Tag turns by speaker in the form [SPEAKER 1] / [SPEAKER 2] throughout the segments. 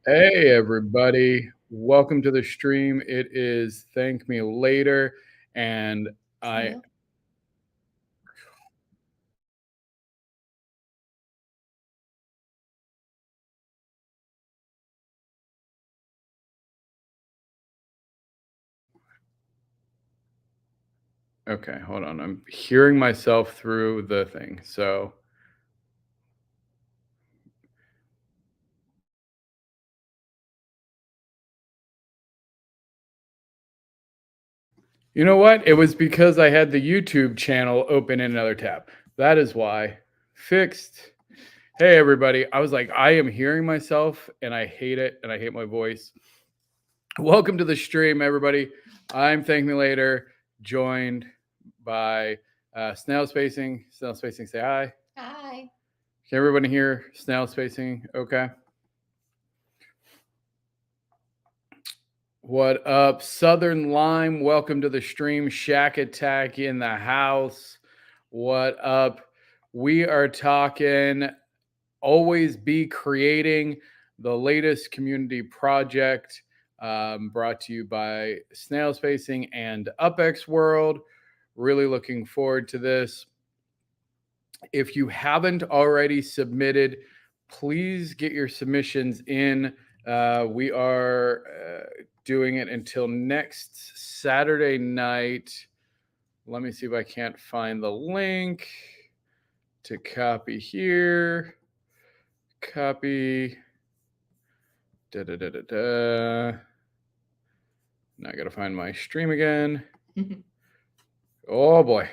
[SPEAKER 1] Hey, everybody. Welcome to the stream. It is Thank Me Later. And I,
[SPEAKER 2] Snail.
[SPEAKER 1] okay, hold on. I'm hearing myself through the thing. So, you know what? It was because I had the YouTube channel open in another tab. That is why. Fixed. Hey, everybody. I was like, I am hearing myself and I hate it and I hate my voice. Welcome to the stream, everybody. I'm Thank Me Later, joined by Snail Spacing. Snail Spacing, say hi.
[SPEAKER 2] Hi.
[SPEAKER 1] Can everybody hear Snail Spacing? Okay. What up, Southern Lime? Welcome to the stream. Shack Attack in the house. What up? We are talking Always Be Creating, the latest community project brought to you by Snail Spacing and UpX World. Really looking forward to this. If you haven't already submitted, please get your submissions in. We are doing it until next Saturday night. Let me see if I can't find the link to copy here. Copy. Da, da, da, da, da. Now I got to find my stream again. Oh boy.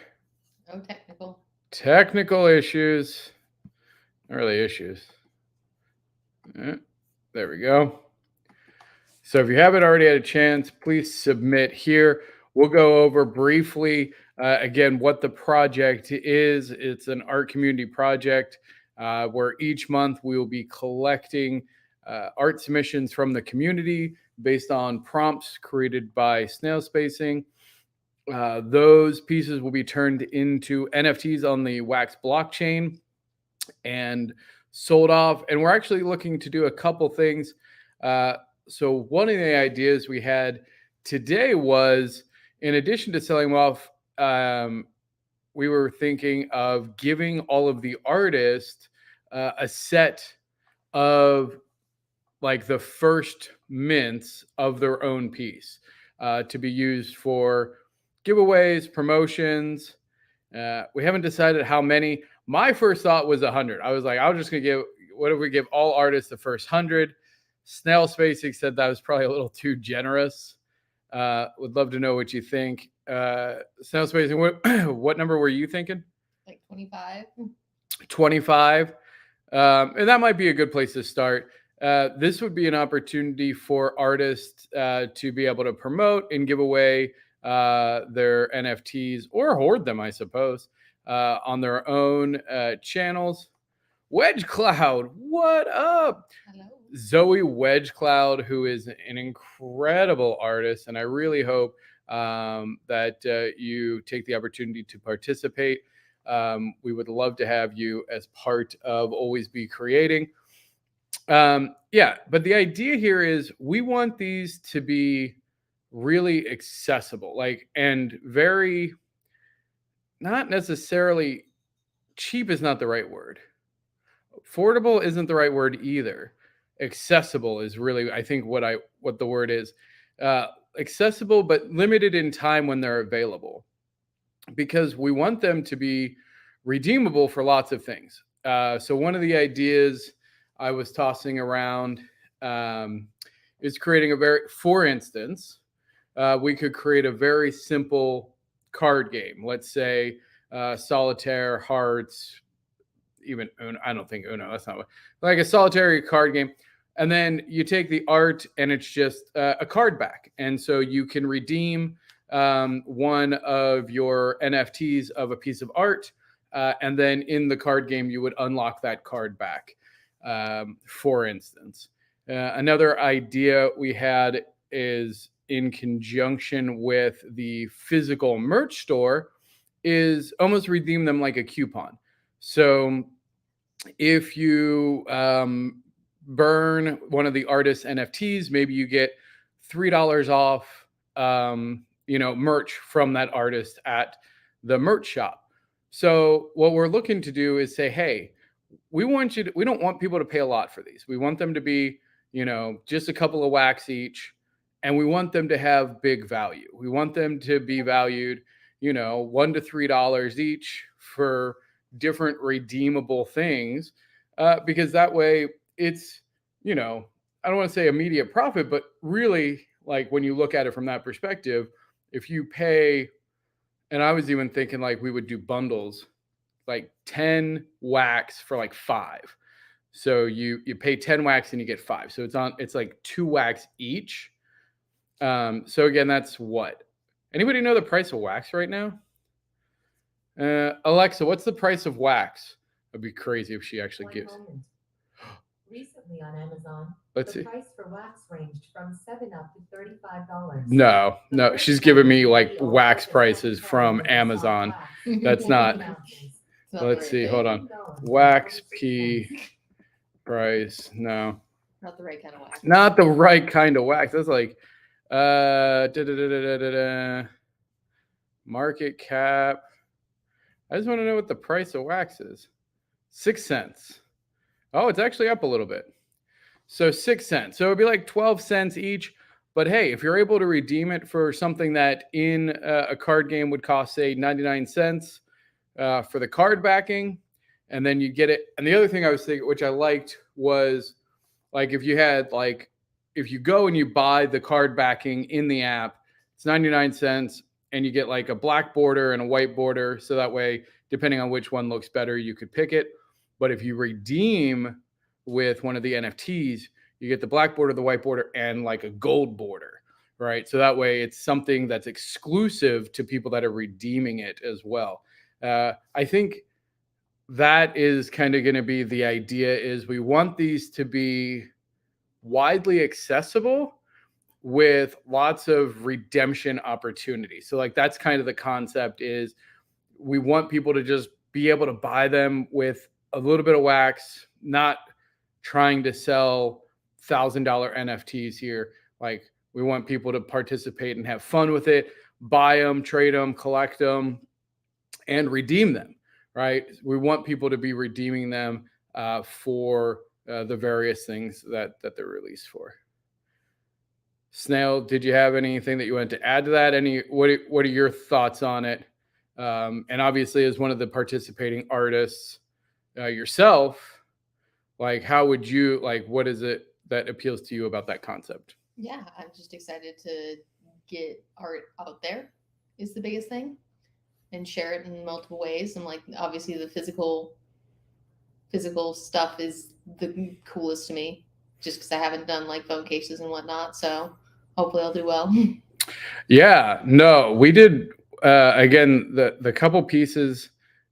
[SPEAKER 2] Oh, technical.
[SPEAKER 1] Technical issues. Not really issues. There we go. So if you haven't already had a chance, please submit here. We'll go over briefly again what the project is. It's an art community project where each month we will be collecting art submissions from the community based on prompts created by Snail Spacing. Those pieces will be turned into NFTs on the Wax blockchain and sold off. And we're actually looking to do a couple things. So one of the ideas we had today was, in addition to selling them off, we were thinking of giving all of the artists a set of like the first mints of their own piece to be used for giveaways, promotions. We haven't decided how many. My first thought was 100. I was like, I was just gonna give. What if we give all artists the first 100? Snail Spacing said that was probably a little too generous. Would love to know what you think. Snail Spacing, what number were you thinking?
[SPEAKER 2] Like 25.
[SPEAKER 1] 25. And that might be a good place to start. This would be an opportunity for artists to be able to promote and give away their NFTs or hoard them, I suppose, on their own channels. Wedge Cloud, what up?
[SPEAKER 2] Hello.
[SPEAKER 1] Zoe Wedge Cloud, who is an incredible artist, and I really hope that you take the opportunity to participate. We would love to have you as part of Always Be Creating. Yeah, but the idea here is we want these to be really accessible, like, and very, not necessarily cheap is not the right word. Affordable isn't the right word either. Accessible is really, I think, what the word is. Accessible, but limited in time when they're available, because we want them to be redeemable for lots of things. So one of the ideas I was tossing around is creating for instance, we could create a very simple card game. Let's say solitaire, hearts, even Uno. I don't think Uno. That's not what, like a solitary card game. And then you take the art, and it's just a card back, and so you can redeem one of your NFTs of a piece of art, and then in the card game you would unlock that card back. For instance, another idea we had is in conjunction with the physical merch store is almost redeem them like a coupon. So if you burn one of the artist's NFTs, maybe you get $3 off, merch from that artist at the merch shop. So what we're looking to do is say, hey, we don't want people to pay a lot for these. We want them to be, just a couple of wax each, and we want them to have big value. We want them to be valued, $1 to $3 each for different redeemable things, because that way it's, I don't want to say immediate profit, but really, like, when you look at it from that perspective, if you pay, and I was even thinking like we would do bundles, like 10 wax for like 5. So you pay 10 wax and you get 5. So it's like 2 wax each. So again, that's what? Anybody know the price of wax right now? Alexa, what's the price of wax? It'd be crazy if she actually
[SPEAKER 3] One
[SPEAKER 1] gives.
[SPEAKER 3] moment. Recently on Amazon,
[SPEAKER 1] Let's
[SPEAKER 3] the
[SPEAKER 1] see.
[SPEAKER 3] price for wax ranged from $7 up to $35.
[SPEAKER 1] No, she's giving me like wax prices from Amazon. That's not. Let's see. Hold on. Wax P price. No.
[SPEAKER 2] Not the right kind of wax.
[SPEAKER 1] Not the right kind of wax. That's like market cap. I just want to know what the price of wax is. 6 cents. Oh, it's actually up a little bit. So 6 cents. So it'd be like 12 cents each. But hey, if you're able to redeem it for something that in a card game would cost, say, 99 cents for the card backing, and then you get it. And the other thing I was thinking, which I liked, was like if you go and you buy the card backing in the app, it's 99 cents, and you get like a black border and a white border. So that way, depending on which one looks better, you could pick it. But if you redeem with one of the NFTs, you get the black border, the white border, and like a gold border, right? So that way it's something that's exclusive to people that are redeeming it as well. I think that is kind of going to be the idea, is we want these to be widely accessible with lots of redemption opportunities. So like that's kind of the concept, is we want people to just be able to buy them with a little bit of wax, not trying to sell $1,000 NFTs here. Like, we want people to participate and have fun with it, buy them, trade them, collect them, and redeem them, right? We want people to be redeeming them for the various things that they're released for. Snail, did you have anything that you wanted to add to that? What are your thoughts on it? And obviously, as one of the participating artists yourself, like, how would you, like, what is it that appeals to you about that concept?
[SPEAKER 2] Yeah, I'm just excited to get art out there is the biggest thing, and share it in multiple ways. And like, obviously the physical stuff is the coolest to me, just because I haven't done like phone cases and whatnot. So hopefully I'll do well.
[SPEAKER 1] Yeah, no, we did. Again, the couple pieces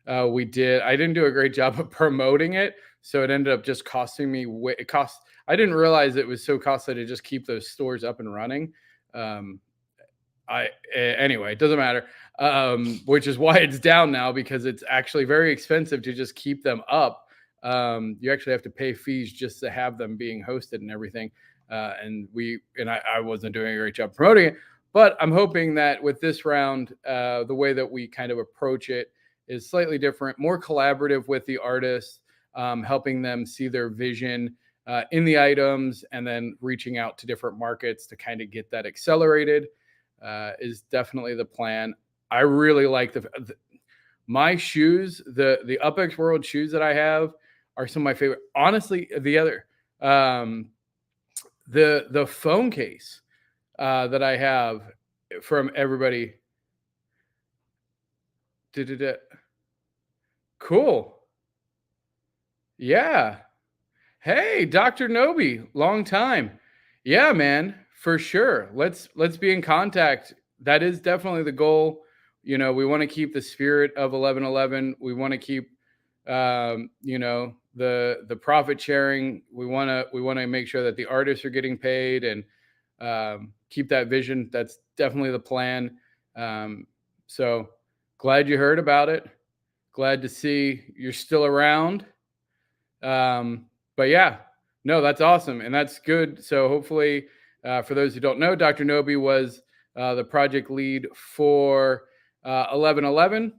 [SPEAKER 1] we did, I didn't do a great job of promoting it, so it ended up just costing me. I didn't realize it was so costly to just keep those stores up and running. Anyway, it doesn't matter. Which is why it's down now, because it's actually very expensive to just keep them up. You actually have to pay fees just to have them being hosted and everything. And I wasn't doing a great job promoting it, but I'm hoping that with this round, the way that we kind of approach it is slightly different, more collaborative with the artists, helping them see their vision in the items, and then reaching out to different markets to kind of get that accelerated is definitely the plan. I really like my shoes, the UpX World shoes that I have are some of my favorite. Honestly, the phone case that I have from everybody. Cool. Yeah. Hey, Dr. Nobi, long time. Yeah, man, for sure. Let's be in contact. That is definitely the goal. We want to keep the spirit of 11/11. We want to keep, the profit sharing. We want to make sure that the artists are getting paid, and keep that vision. That's definitely the plan. So glad you heard about it. Glad to see you're still around. But yeah, No, that's awesome. And that's good. So hopefully, for those who don't know, Dr. Nobi was the project lead for 1111.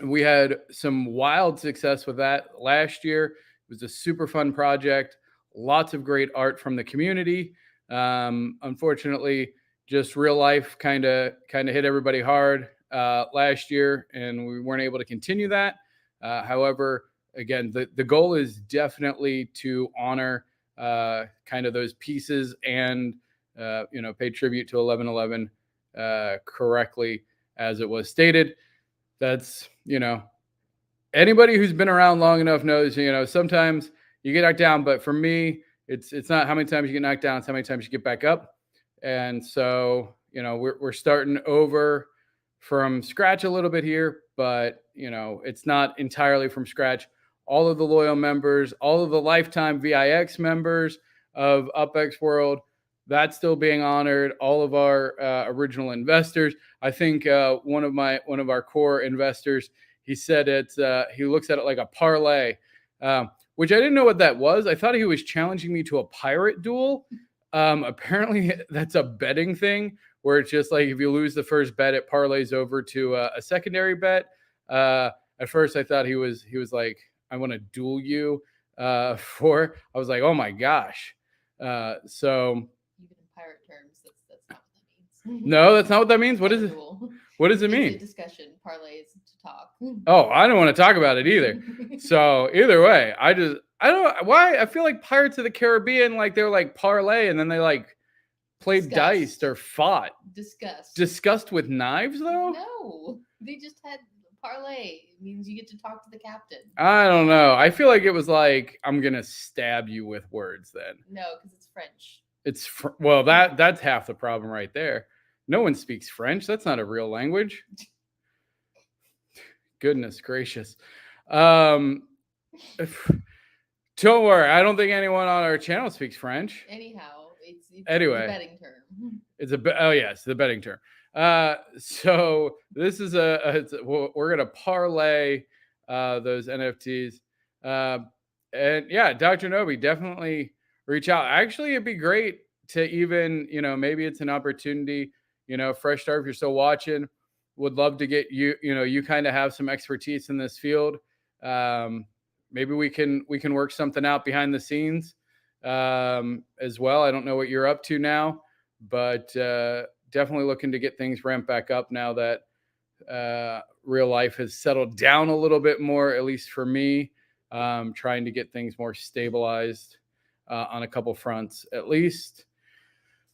[SPEAKER 1] We had some wild success with that last year. It was a super fun project. Lots of great art from the community. Unfortunately, just real life kind of hit everybody hard last year, and we weren't able to continue that. However, again, the goal is definitely to honor kind of those pieces and pay tribute to 1111 correctly as it was stated. That's anybody who's been around long enough knows, sometimes you get knocked down, but for me, it's not how many times you get knocked down, it's how many times you get back up. And so, we're starting over from scratch a little bit here, but it's not entirely from scratch. All of the loyal members, all of the lifetime VIX members of UpX World, that's still being honored. All of our original investors. I think one of our core investors, he said he looks at it like a parlay, which I didn't know what that was. I thought he was challenging me to a pirate duel. Apparently, that's a betting thing where it's just like if you lose the first bet, it parlays over to a secondary bet. At first, I thought he was like, I want to duel you for. I was like, oh my gosh. So
[SPEAKER 2] Even in pirate terms, that's not what that means.
[SPEAKER 1] no, that's not what that means. What is it?
[SPEAKER 2] Duel.
[SPEAKER 1] What does it
[SPEAKER 2] It's a
[SPEAKER 1] mean?
[SPEAKER 2] discussion, parlays to talk.
[SPEAKER 1] Oh, I don't want to talk about it either. So either way, I don't know why. I feel like Pirates of the Caribbean, like they're like parlay, and then they like played dice or fought. Discussed with knives, though?
[SPEAKER 2] No, they just had parlay. It means you get to talk to the captain.
[SPEAKER 1] I don't know. I feel like it was like, I'm gonna stab you with words. Then
[SPEAKER 2] no, because it's French.
[SPEAKER 1] Well, that's half the problem right there. No one speaks French. That's not a real language. Goodness gracious. Don't worry. I don't think anyone on our channel speaks French.
[SPEAKER 2] Anyhow, it's
[SPEAKER 1] anyway,
[SPEAKER 2] a betting term.
[SPEAKER 1] It's the betting term. So this is we're gonna parlay those NFTs. And yeah, Dr. Nobi, definitely reach out. Actually, it'd be great to even, maybe it's an opportunity, fresh start. If you're still watching, would love to get you, you kind of have some expertise in this field. Maybe we can work something out behind the scenes as well. I don't know what you're up to now, but definitely looking to get things ramped back up now that real life has settled down a little bit more, at least for me. Trying to get things more stabilized on a couple fronts, at least.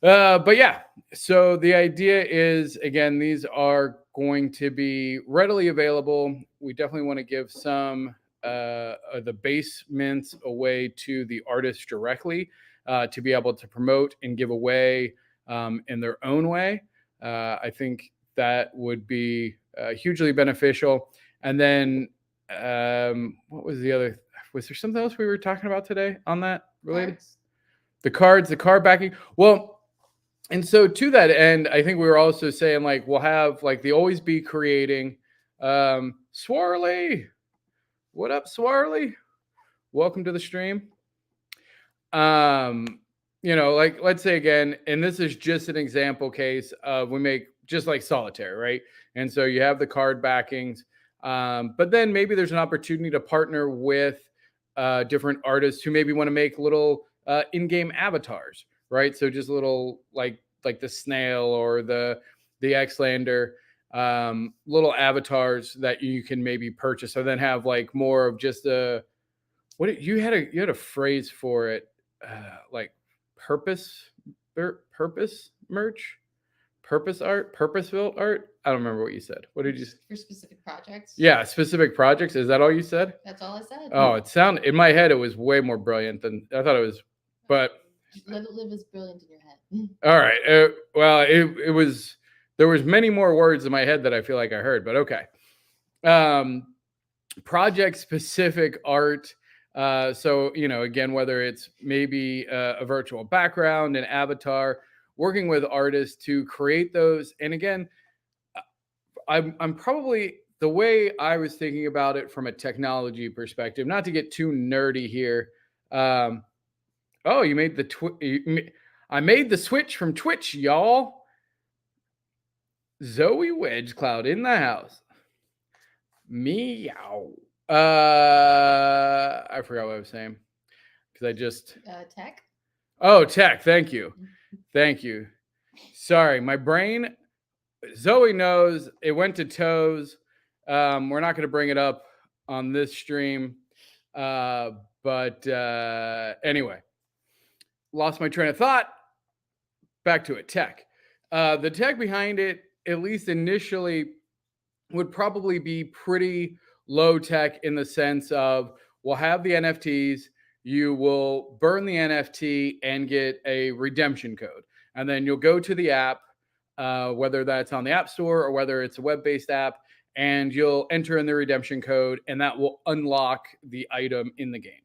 [SPEAKER 1] But yeah, so the idea is, again, these are going to be readily available. We definitely want to give some the basements away to the artists directly to be able to promote and give away in their own way. I think that would be hugely beneficial. And then what was the other? Was there something else we were talking about today on that related? The card backing. Well, and so to that end, I think we were also saying like we'll have like the Always Be Creating. Swarley, what up, Swarley? Welcome to the stream. Like let's say again, and this is just an example case of we make just like solitaire, right? And so you have the card backings, but then maybe there's an opportunity to partner with different artists who maybe want to make little in-game avatars, right? So just little like the snail or the Xlander, little avatars that you can maybe purchase, or then have like more of just a you had a phrase for it, like purpose merch, purpose art, purpose-built art. I don't remember what you said. What did you say?
[SPEAKER 2] For specific projects?
[SPEAKER 1] Yeah, specific projects. Is that all you said?
[SPEAKER 2] That's all I said.
[SPEAKER 1] Oh, it sounded in my head. It was way more brilliant than I thought it was. But
[SPEAKER 2] let it live as brilliant in your head.
[SPEAKER 1] All right. Well, it was. There was many more words in my head that I feel like I heard. But okay. Project-specific art. So again, whether it's maybe a virtual background, an avatar, working with artists to create those. And again, I'm probably the way I was thinking about it from a technology perspective, not to get too nerdy here. Oh, you made I made the switch from Twitch, y'all. Zoe Wedge Cloud in the house. Meow. I forgot what I was saying because I just.
[SPEAKER 2] Tech.
[SPEAKER 1] Oh, tech. Thank you. Thank you. Sorry, my brain. Zoe knows it went to toes. We're not going to bring it up on this stream. But anyway, lost my train of thought. Back to it. Tech. The tech behind it, at least initially, would probably be pretty low tech in the sense of we'll have the NFTs, you will burn the NFT and get a redemption code. And then you'll go to the app, whether that's on the App Store or whether it's a web-based app, and you'll enter in the redemption code, and that will unlock the item in the game.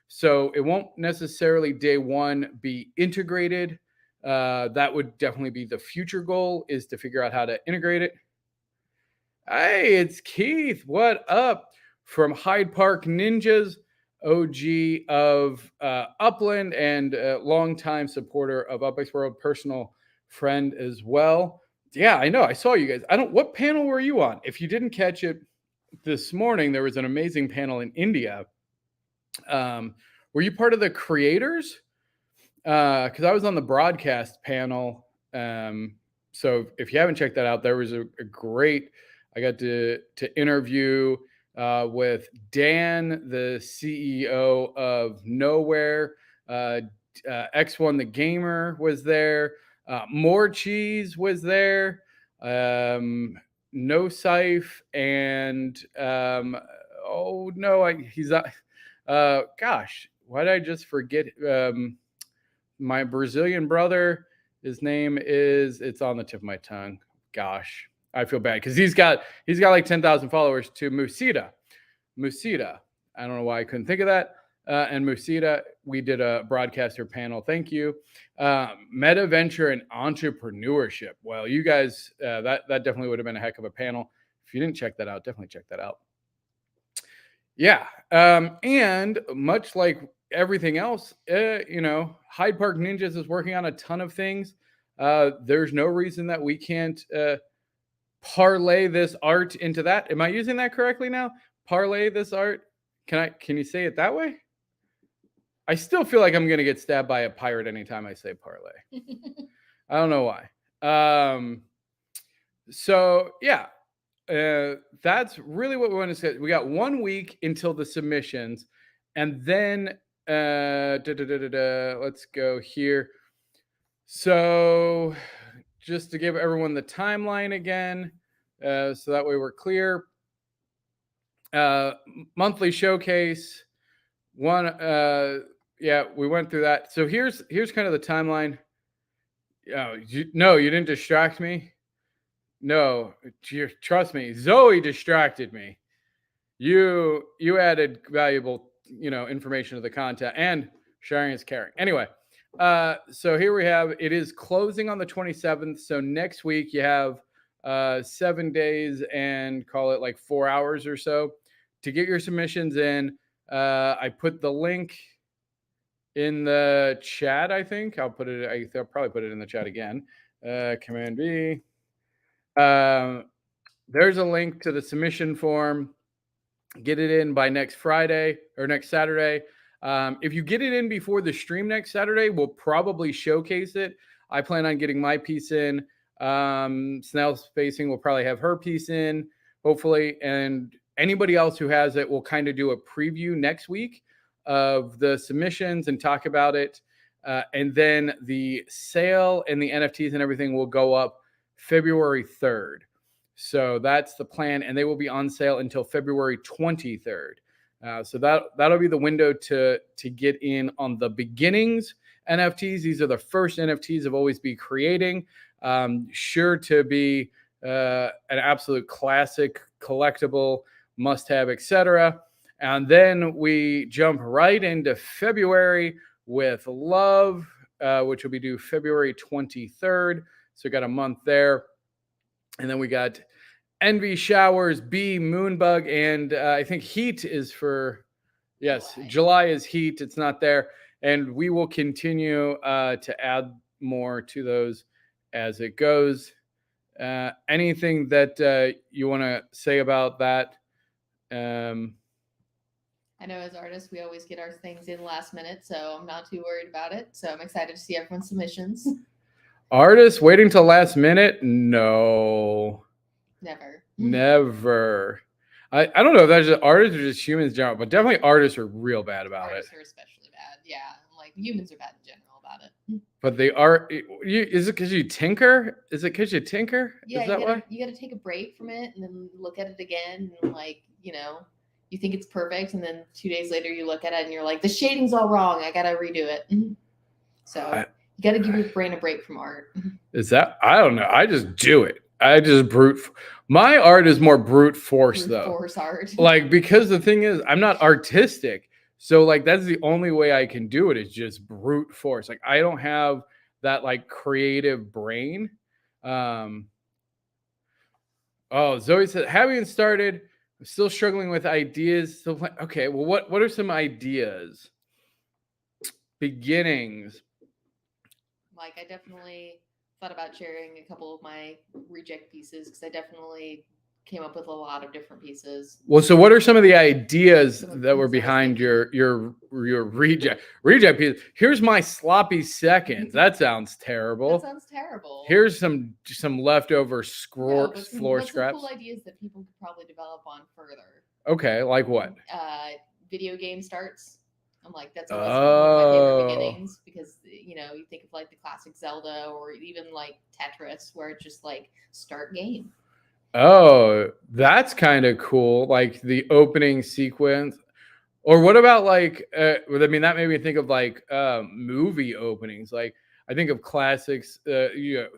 [SPEAKER 1] So it won't necessarily day one be integrated. That would definitely be the future goal, is to figure out how to integrate it. Hey, it's Keith. What up? From Hyde Park Ninjas, OG of Upland and longtime supporter of UpX World, personal friend as well. Yeah, I know. I saw you guys. What panel were you on? If you didn't catch it this morning, there was an amazing panel in India. Were you part of the creators? Because I was on the broadcast panel. So if you haven't checked that out, there was a great. I got to interview with Dan, the CEO of Nowhere. X1 the Gamer was there. More Cheese was there. No Sife and oh no, he's gosh, why did I just forget? My Brazilian brother, his name is, it's on the tip of my tongue. Gosh, I feel bad because he's got like 10,000 followers to Musita. I don't know why I couldn't think of that. And Musita, we did a broadcaster panel. Thank you. Meta venture and entrepreneurship. Well, you guys, that definitely would have been a heck of a panel. If you didn't check that out, definitely check that out. Yeah. And much like everything else, Hyde Park Ninjas is working on a ton of things. There's no reason that we can't parlay this art into that. Am I using that correctly now? Parlay this art. Can you say it that way? I still feel like I'm going to get stabbed by a pirate anytime I say parlay. I don't know why. So yeah, that's really what we want to say. We got 1 week until the submissions, and then let's go here. So just to give everyone the timeline again, so that way we're clear. Monthly showcase. Yeah, we went through that. So here's kind of the timeline. No, you didn't distract me. No, trust me, Zoe distracted me. You added valuable, information to the content, and sharing is caring. Anyway, so here we have, it is closing on the 27th. So next week you have 7 days and call it like 4 hours or so to get your submissions in. I put the link in the chat. I think I'll probably put it in the chat again. Command B. There's a link to the submission form. Get it in by next Friday or next Saturday. If you get it in before the stream next Saturday, we'll probably showcase it. I plan on getting my piece in. SNAILSPACING will probably have her piece in, hopefully. And anybody else who has it will kind of do a preview next week of the submissions and talk about it. And then the sale and the NFTs and everything will go up February 3rd. So that's the plan, and they will be on sale until February 23rd. So that'll be the window to get in on the beginnings NFTs. These are the first NFTs I've always be creating. Sure to be an absolute classic, collectible, must-have, etc. And then we jump right into February with Love, which will be due February 23rd. So we got a month there. And then we got Envy Showers, B, Moonbug, and I think Heat is for, yes, July is Heat. It's not there. and we will continue to add more to those as it goes. Anything that you want to say about that?
[SPEAKER 2] I know as artists, we always get our things in last minute, so I'm not too worried about it. So I'm excited to see everyone's submissions.
[SPEAKER 1] Artists waiting till last minute? No.
[SPEAKER 2] Never.
[SPEAKER 1] Never. I don't know if that's just artists or just humans in general, but definitely artists are real bad about
[SPEAKER 2] Artists
[SPEAKER 1] it.
[SPEAKER 2] are especially bad. Yeah, like humans are bad in general about it.
[SPEAKER 1] But they are. Is it because you tinker? Is it because you tinker?
[SPEAKER 2] Yeah,
[SPEAKER 1] Is that why?
[SPEAKER 2] you gotta take a break from it and then look at it again and like, you think it's perfect and then 2 days later you look at it and you're like, the shading's all wrong. I gotta redo it. So you gotta give your brain a break from art.
[SPEAKER 1] Is that? I don't know. I just do it. I just my art is more brute force though.
[SPEAKER 2] Force art.
[SPEAKER 1] Like, because the thing is, I'm not artistic. So like that's the only way I can do it is just brute force. Like I don't have that like creative brain. Oh, Zoe said, having started, I'm still struggling with ideas. So okay, well, what are some ideas? Beginnings.
[SPEAKER 2] Like I definitely thought about sharing a couple of my reject pieces because I definitely came up with a lot of different pieces.
[SPEAKER 1] Well, so what are some of the ideas that were behind your reject piece? Here's my sloppy seconds. That sounds terrible.
[SPEAKER 2] That sounds terrible.
[SPEAKER 1] Here's some leftover floor scraps.
[SPEAKER 2] Cool ideas that people could probably develop on further.
[SPEAKER 1] Okay, like what?
[SPEAKER 2] Video game starts. I'm like, that's always one of my favorite beginnings because you think of like the classic Zelda or even like Tetris where it's just like start game.
[SPEAKER 1] Oh, that's kind of cool. Like the opening sequence. Or what about like, I mean, that made me think of like movie openings. Like I think of classics.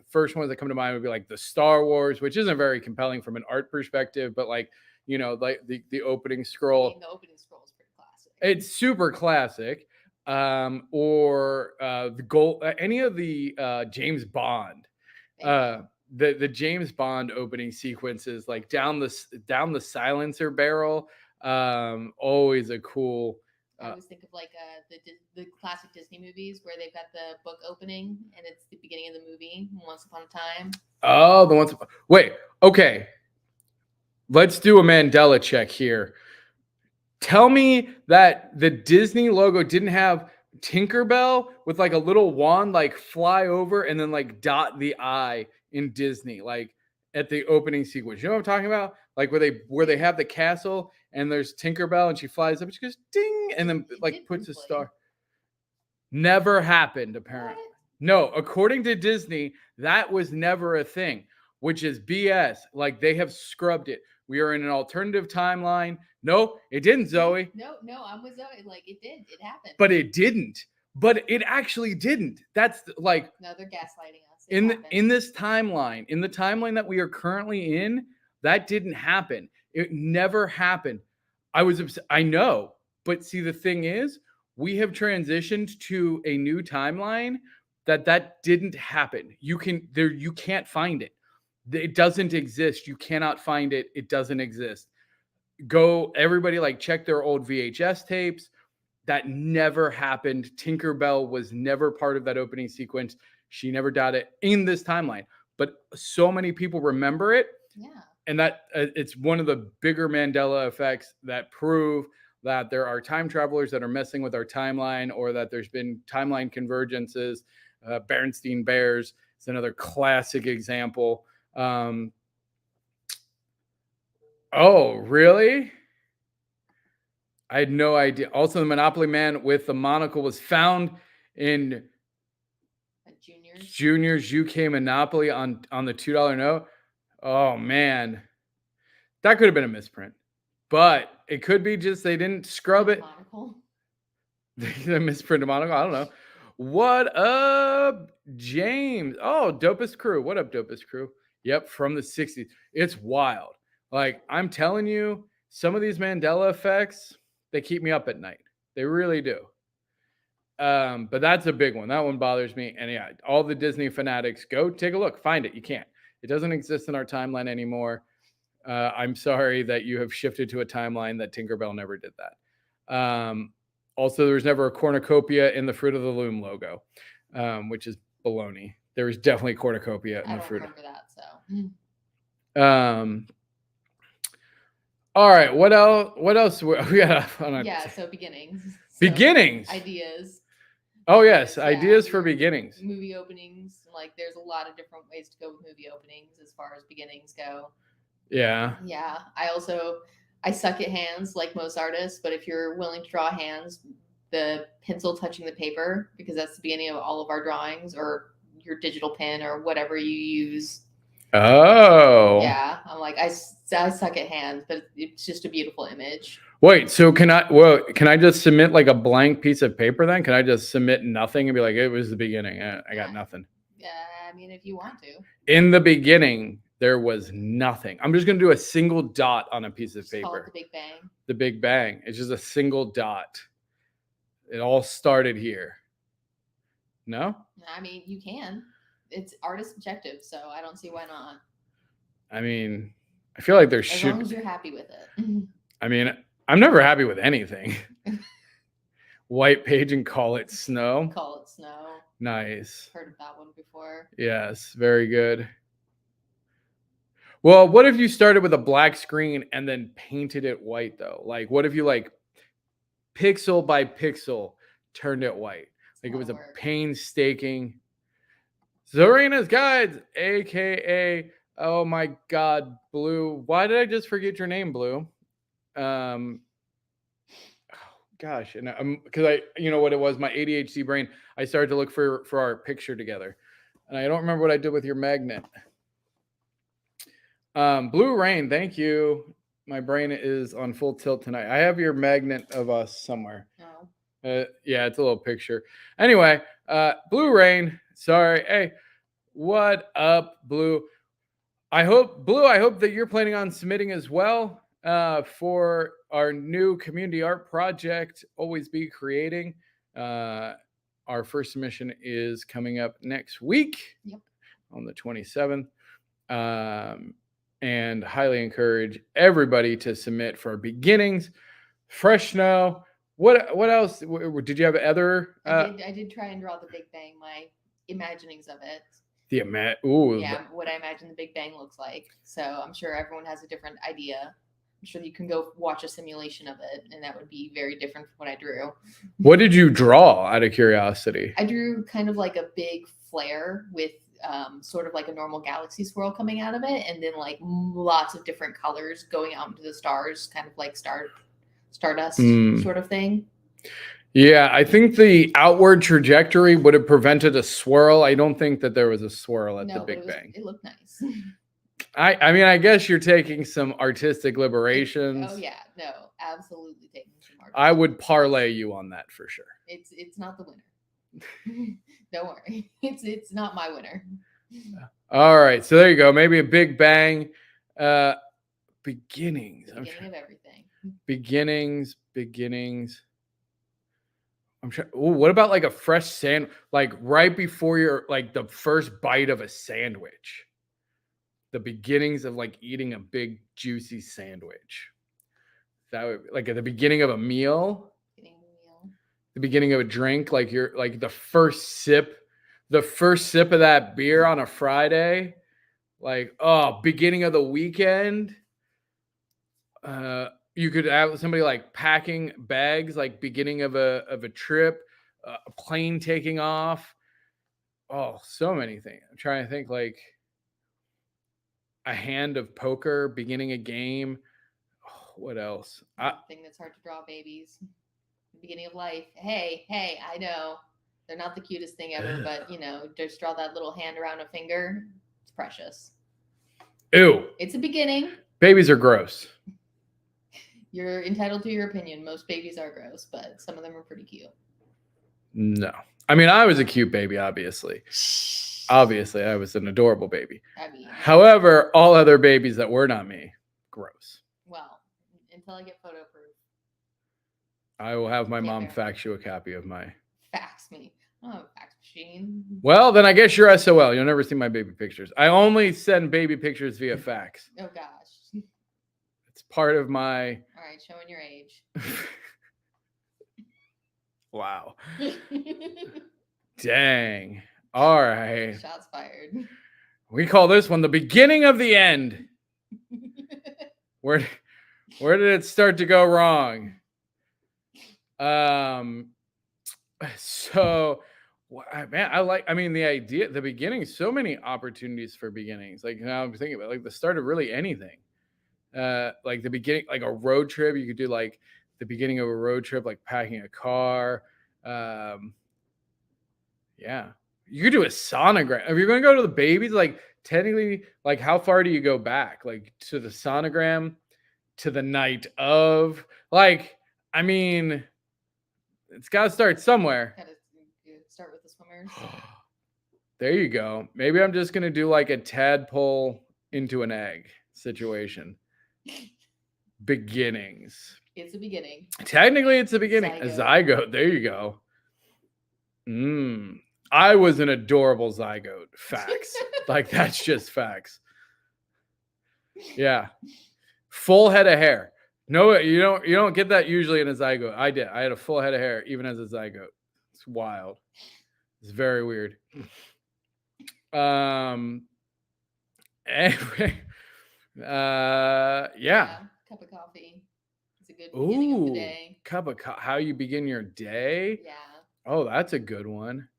[SPEAKER 1] First ones that come to mind would be like the Star Wars, which isn't very compelling from an art perspective, but like, like the opening scroll.
[SPEAKER 2] I mean, the opening scroll is pretty classic.
[SPEAKER 1] It's super classic. Or the goal, any of the James Bond. The James Bond opening sequences, like down the silencer barrel, always a cool.
[SPEAKER 2] I always think of like the classic Disney movies where they've got the book opening and it's the beginning of the movie, Once Upon a Time.
[SPEAKER 1] Oh, wait, okay. Let's do a Mandela check here. Tell me that the Disney logo didn't have Tinkerbell with like a little wand like fly over and then like dot the eye in Disney, like at the opening sequence. You know what I'm talking about? Like where they have the castle and there's Tinkerbell and she flies up and she goes ding and then like puts a star. Never happened, apparently. What? No, according to Disney, that was never a thing, which is BS. Like they have scrubbed it. We are in an alternative timeline. No, it didn't, Zoe.
[SPEAKER 2] No, I'm with Zoe. Like it did. It happened.
[SPEAKER 1] But it didn't. But it actually didn't. That's like
[SPEAKER 2] no, they're gaslighting us.
[SPEAKER 1] In this timeline, in the timeline that we are currently in, that didn't happen. It never happened. I know, but see, the thing is, we have transitioned to a new timeline that didn't happen. You can't find it. It doesn't exist. You cannot find it. It doesn't exist. Go, everybody, like check their old VHS tapes. That never happened. Tinkerbell was never part of that opening sequence. She never died it in this timeline. But so many people remember it.
[SPEAKER 2] Yeah.
[SPEAKER 1] And that it's one of the bigger Mandela effects that prove that there are time travelers that are messing with our timeline or that there's been timeline convergences. Berenstain Bears is another classic example. Oh, really? I had no idea. Also, the Monopoly Man with the monocle was found in Junior's UK Monopoly on the $2 note. Oh, man. That could have been a misprint. But it could be just they didn't scrub it. The misprint of monocle. I don't know. What up, James? Oh, Dopest Crew. What up, Dopest Crew? Yep, from the 60s. It's wild. Like, I'm telling you, some of these Mandela effects, they keep me up at night. They really do. But that's a big one. That one bothers me. And yeah, all the Disney fanatics, go take a look. Find it. You can't. It doesn't exist in our timeline anymore. I'm sorry that you have shifted to a timeline that Tinkerbell never did that. Also, there was never a cornucopia in the Fruit of the Loom logo, which is baloney. There was definitely cornucopia in
[SPEAKER 2] I
[SPEAKER 1] the
[SPEAKER 2] don't
[SPEAKER 1] Fruit.
[SPEAKER 2] remember that. So
[SPEAKER 1] All right. What else? What else? We got on a
[SPEAKER 2] yeah. So beginnings. So
[SPEAKER 1] beginnings.
[SPEAKER 2] ideas.
[SPEAKER 1] Oh yes,
[SPEAKER 2] Yeah,
[SPEAKER 1] ideas for
[SPEAKER 2] your
[SPEAKER 1] beginnings.
[SPEAKER 2] Movie openings. Like there's a lot of different ways to go with movie openings as far as beginnings go.
[SPEAKER 1] Yeah.
[SPEAKER 2] Yeah. I suck at hands like most artists, but if you're willing to draw hands, the pencil touching the paper, because that's the beginning of all of our drawings, or your digital pen or whatever you use.
[SPEAKER 1] Oh.
[SPEAKER 2] Yeah. I'm like, I suck at hands, but it's just a beautiful image.
[SPEAKER 1] Wait, so can I just submit like a blank piece of paper then? Can I just submit nothing and be like, it was the beginning? I got nothing.
[SPEAKER 2] Yeah, I mean, if you want to.
[SPEAKER 1] In the beginning, there was nothing. I'm just going to do a single dot on a piece of
[SPEAKER 2] Just call it
[SPEAKER 1] paper.
[SPEAKER 2] the Big Bang.
[SPEAKER 1] The Big Bang. It's just a single dot. It all started here. No?
[SPEAKER 2] I mean, you can. It's artist subjective, so I don't see why not.
[SPEAKER 1] I mean, I feel like there
[SPEAKER 2] As
[SPEAKER 1] should.
[SPEAKER 2] long as you're happy with it.
[SPEAKER 1] I mean, I'm never happy with anything. White page and call it snow.
[SPEAKER 2] Call it snow.
[SPEAKER 1] Nice.
[SPEAKER 2] Heard of that one before.
[SPEAKER 1] Yes, very good. Well, what if you started with a black screen and then painted it white though? Like, what if you like pixel by pixel turned it white? Like it was a painstaking. Zarina's Guides, aka oh my God, Blue. Why did I just forget your name, Blue? Gosh, and because you know what it was, my ADHD brain. I started to look for our picture together, and I don't remember what I did with your magnet. Blue Rain, thank you. My brain is on full tilt tonight. I have your magnet of us somewhere.
[SPEAKER 2] No.
[SPEAKER 1] Yeah, it's a little picture. Anyway, Blue Rain. Sorry. Hey, what up, Blue? I hope that you're planning on submitting as well for our new community art project, Always Be Creating. Our first submission is coming up next week.
[SPEAKER 2] Yep.
[SPEAKER 1] On the 27th. And highly encourage everybody to submit for beginnings. Fresh Snow. What else? Did you have other?
[SPEAKER 2] I did try and draw the Big Bang, my imaginings of it.
[SPEAKER 1] Yeah,
[SPEAKER 2] what I imagine the Big Bang looks like. So I'm sure everyone has a different idea. I'm sure you can go watch a simulation of it, and that would be very different from what I drew.
[SPEAKER 1] What did you draw, out of curiosity?
[SPEAKER 2] I drew kind of like a big flare with sort of like a normal galaxy swirl coming out of it, and then like lots of different colors going out into the stars, kind of like stardust sort of thing.
[SPEAKER 1] Yeah, I think the outward trajectory would have prevented a swirl. I don't think that there was a swirl at the Big Bang.
[SPEAKER 2] It looked nice.
[SPEAKER 1] I mean, I guess you're taking some artistic liberations.
[SPEAKER 2] Oh yeah, no, absolutely taking some artistic.
[SPEAKER 1] I would parlay you on that for sure.
[SPEAKER 2] It's not the winner. Don't worry, it's not my winner.
[SPEAKER 1] All right, so there you go. Maybe a Big Bang. Beginnings.
[SPEAKER 2] Beginning of everything.
[SPEAKER 1] Beginnings. I'm sure. Ooh, what about like a fresh like right before your like the first bite of a sandwich? The beginnings of like eating a big juicy sandwich. That would like at the beginning of a meal. The beginning of a drink, like you're like the first sip of that beer on a Friday. Like, oh, beginning of the weekend. You could have somebody like packing bags, like beginning of a trip, a plane taking off. Oh, so many things. I'm trying to think like a hand of poker, beginning a game. Oh, what else?
[SPEAKER 2] Thing that's hard to draw, babies. The beginning of life. Hey, I know they're not the cutest thing ever, but you know, just draw that little hand around a finger. It's precious.
[SPEAKER 1] Ew.
[SPEAKER 2] It's a beginning.
[SPEAKER 1] Babies are gross.
[SPEAKER 2] You're entitled to your opinion. Most babies are gross, but some of them are pretty cute.
[SPEAKER 1] No. I mean, I was a cute baby, obviously. Obviously, I was an adorable baby.
[SPEAKER 2] I mean,
[SPEAKER 1] however, all other babies that were not me, gross.
[SPEAKER 2] Well, until I get photo proof.
[SPEAKER 1] I will have my mom fax you a copy of my...
[SPEAKER 2] Fax me. I don't have a fax machine.
[SPEAKER 1] Well, then I guess you're SOL. You'll never see my baby pictures. I only send baby pictures via fax.
[SPEAKER 2] Oh, gosh.
[SPEAKER 1] It's part of my...
[SPEAKER 2] All right, showing your age.
[SPEAKER 1] Wow. Dang. All right.
[SPEAKER 2] Shots fired.
[SPEAKER 1] We call this one the beginning of the end. Where did it start to go wrong? So man, I mean, the idea, the beginning, so many opportunities for beginnings. Like now I'm thinking about like the start of really anything. Like the beginning, like a road trip, you could do like the beginning of a road trip, like packing a car. Yeah. You could do a sonogram. If you're going to go to the babies, like technically, like how far do you go back? Like to the sonogram, to the night of, like, I mean, it's got to start somewhere.
[SPEAKER 2] Gotta start with the swimmers.
[SPEAKER 1] There you go. Maybe I'm just going to do like a tadpole into an egg situation. Beginnings.
[SPEAKER 2] It's a beginning.
[SPEAKER 1] Technically, it's a beginning. A zygote. There you go. I was an adorable zygote. Facts. Like, that's just facts. Yeah. Full head of hair. No, you don't get that usually in a zygote. I did. I had a full head of hair even as a zygote. It's wild. It's very weird. Anyway. Yeah.
[SPEAKER 2] Cup of coffee. It's a good beginning of the day.
[SPEAKER 1] Cup of coffee. How you begin your day?
[SPEAKER 2] Yeah.
[SPEAKER 1] Oh, that's a good one.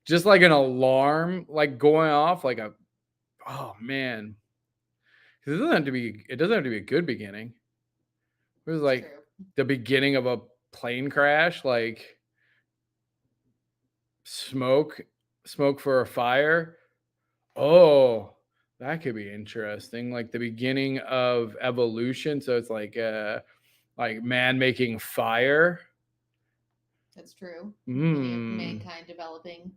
[SPEAKER 1] Just like an alarm, like going off, like a, oh man. It doesn't have to be a good beginning. It was like the beginning of a plane crash, like smoke for a fire. Oh, that could be interesting. Like the beginning of evolution. So it's like man making fire.
[SPEAKER 2] That's true. Mankind developing.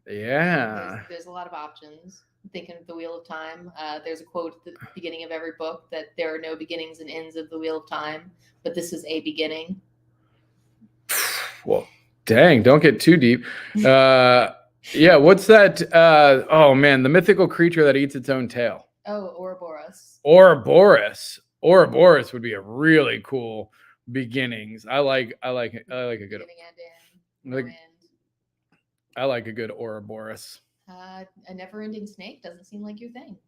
[SPEAKER 1] Yeah.
[SPEAKER 2] There's a lot of options. Thinking of the Wheel of Time. There's a quote at the beginning of every book that there are no beginnings and ends of the Wheel of Time, but this is a beginning.
[SPEAKER 1] Well, dang, don't get too deep. Yeah, what's that? Oh man, the mythical creature that eats its own tail.
[SPEAKER 2] Oh, Ouroboros.
[SPEAKER 1] Ouroboros would be a really cool beginnings. I like a good
[SPEAKER 2] beginning and end.
[SPEAKER 1] I like a good Ouroboros.
[SPEAKER 2] A never-ending snake doesn't seem like your thing.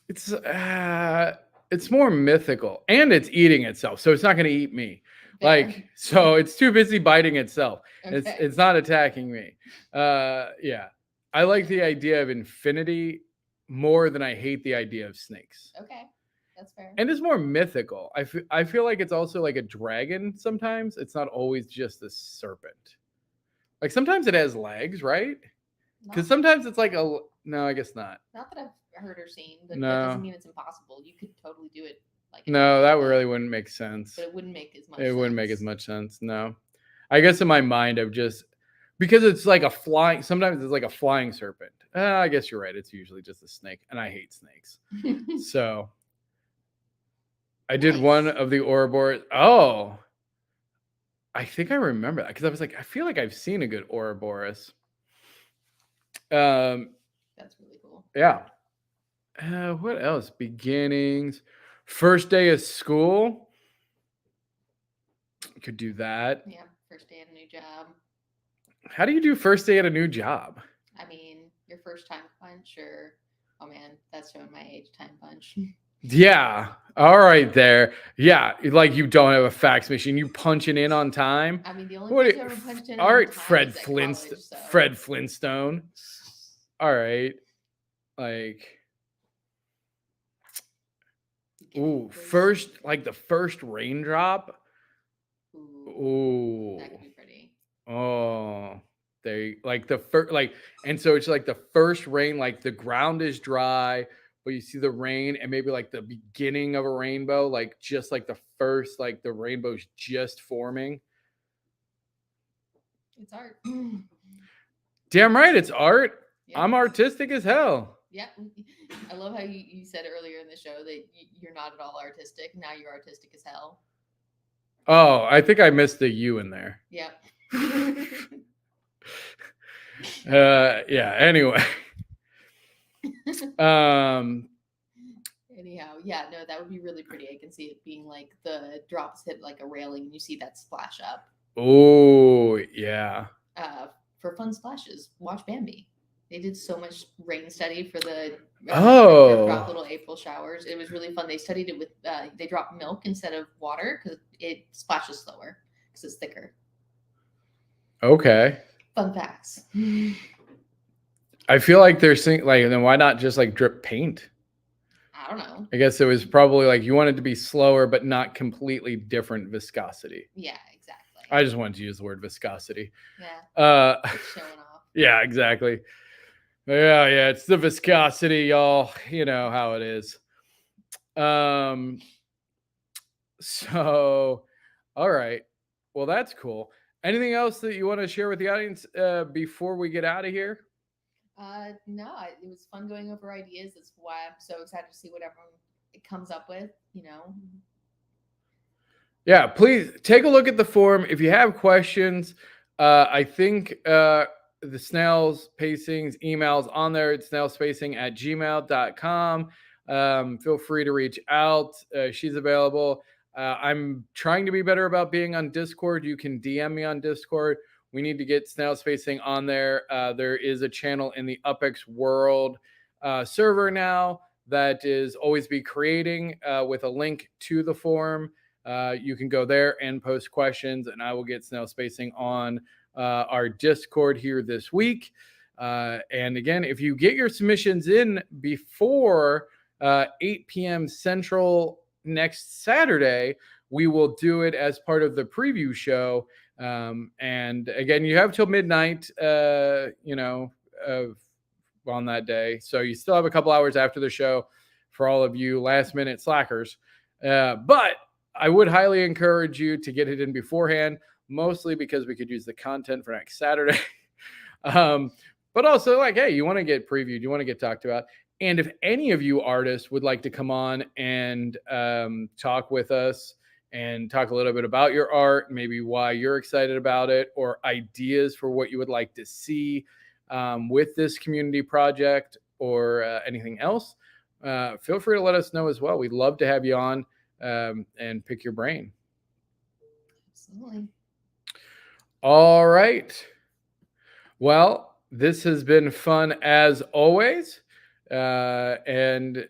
[SPEAKER 1] It's more mythical, and it's eating itself, so it's not going to eat me. Like, so it's too busy biting itself. Okay. It's not attacking me. Yeah, I like the idea of infinity more than I hate the idea of snakes.
[SPEAKER 2] Okay, that's fair.
[SPEAKER 1] And it's more mythical. I feel like it's also like a dragon. Sometimes it's not always just a serpent. Like sometimes it has legs, right? Because sometimes it's like no, I guess not.
[SPEAKER 2] Not that I've heard or seen, but that doesn't mean it's impossible. You could totally do it. Like
[SPEAKER 1] no, that really wouldn't make sense.
[SPEAKER 2] But it wouldn't make as much.
[SPEAKER 1] Wouldn't make as much sense. No, I guess in my mind I've just because it's like a flying. Sometimes it's like a flying serpent. I guess you're right. It's usually just a snake, and I hate snakes. So I did one of the Ouroboros. Oh, I think I remember that because I was like, I feel like I've seen a good Ouroboros.
[SPEAKER 2] That's really cool.
[SPEAKER 1] Yeah. What else? Beginnings. First day of school. Could do that.
[SPEAKER 2] Yeah. First day at a new job.
[SPEAKER 1] How do you do first day at a new job?
[SPEAKER 2] I mean, your first time punch or, oh man, that's showing my age, time punch.
[SPEAKER 1] Yeah. All right there. Yeah. Like you don't have a fax machine. You punching in on time.
[SPEAKER 2] I mean, the only person who ever punched in.
[SPEAKER 1] All right,
[SPEAKER 2] Fred
[SPEAKER 1] Flintstone. All right. Like, ooh, first, like the first raindrop. Ooh.
[SPEAKER 2] That could be pretty.
[SPEAKER 1] Oh, they like the first, like, and so it's like the first rain, like the ground is dry, but you see the rain and maybe like the beginning of a rainbow, like just like the first, like the rainbow's just forming.
[SPEAKER 2] It's art.
[SPEAKER 1] Damn right, it's art. Yeah. I'm artistic as hell.
[SPEAKER 2] Yeah. I love how you said earlier in the show that you're not at all artistic. Now you're artistic as hell.
[SPEAKER 1] Oh, I think I missed the U in there.
[SPEAKER 2] Yeah.
[SPEAKER 1] Yeah. Anyway.
[SPEAKER 2] Anyhow, yeah, no, that would be really pretty. I can see it being like the drops hit like a railing and you see that splash up.
[SPEAKER 1] Oh, yeah.
[SPEAKER 2] For fun splashes, watch Bambi. They did so much rain study for the drop little April showers. It was really fun. They studied it with they dropped milk instead of water because it splashes slower because it's thicker.
[SPEAKER 1] Okay.
[SPEAKER 2] Fun facts.
[SPEAKER 1] I feel like they're saying, like, then why not just like drip paint?
[SPEAKER 2] I don't know.
[SPEAKER 1] I guess it was probably like you wanted to be slower, but not completely different viscosity.
[SPEAKER 2] Yeah, exactly.
[SPEAKER 1] I just wanted to use the word viscosity.
[SPEAKER 2] Yeah. Showing off.
[SPEAKER 1] Yeah, exactly. Yeah, it's the viscosity, y'all. You know how it is. So, all right. Well, that's cool. Anything else that you want to share with the audience before we get out of here?
[SPEAKER 2] No, it was fun going over ideas. That's why I'm so excited to see what everyone comes up with,
[SPEAKER 1] Yeah, please take a look at the form. If you have questions, I think the Snails Pacing's email's on there. It's snailspacing@gmail.com. Feel free to reach out. She's available. I'm trying to be better about being on Discord. You can DM me on Discord. We need to get Snail Spacing on there. There is a channel in the UpX World server now that is always be creating with a link to the form. You can go there and post questions, and I will get Snail Spacing on our Discord here this week. And again, if you get your submissions in before 8 p.m. Central next Saturday, we will do it as part of the preview show. And again, you have till midnight, on that day. So you still have a couple hours after the show for all of you last minute slackers. But I would highly encourage you to get it in beforehand, mostly because we could use the content for next Saturday. But also, like, hey, you want to get previewed, you want to get talked about. And if any of you artists would like to come on and talk with us and talk a little bit about your art, maybe why you're excited about it, or ideas for what you would like to see with this community project or anything else, feel free to let us know as well. We'd love to have you on and pick your brain.
[SPEAKER 2] Absolutely.
[SPEAKER 1] All right. Well, this has been fun as always. And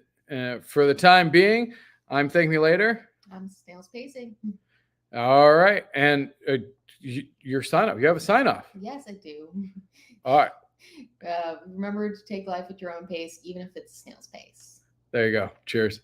[SPEAKER 1] for the time being, I'm ThankMeLater.
[SPEAKER 2] I'm Snails Pacing.
[SPEAKER 1] All right. And your sign off. You have a sign off.
[SPEAKER 2] Yes, I do.
[SPEAKER 1] All right.
[SPEAKER 2] Remember to take life at your own pace, even if it's a snail's pace.
[SPEAKER 1] There you go. Cheers.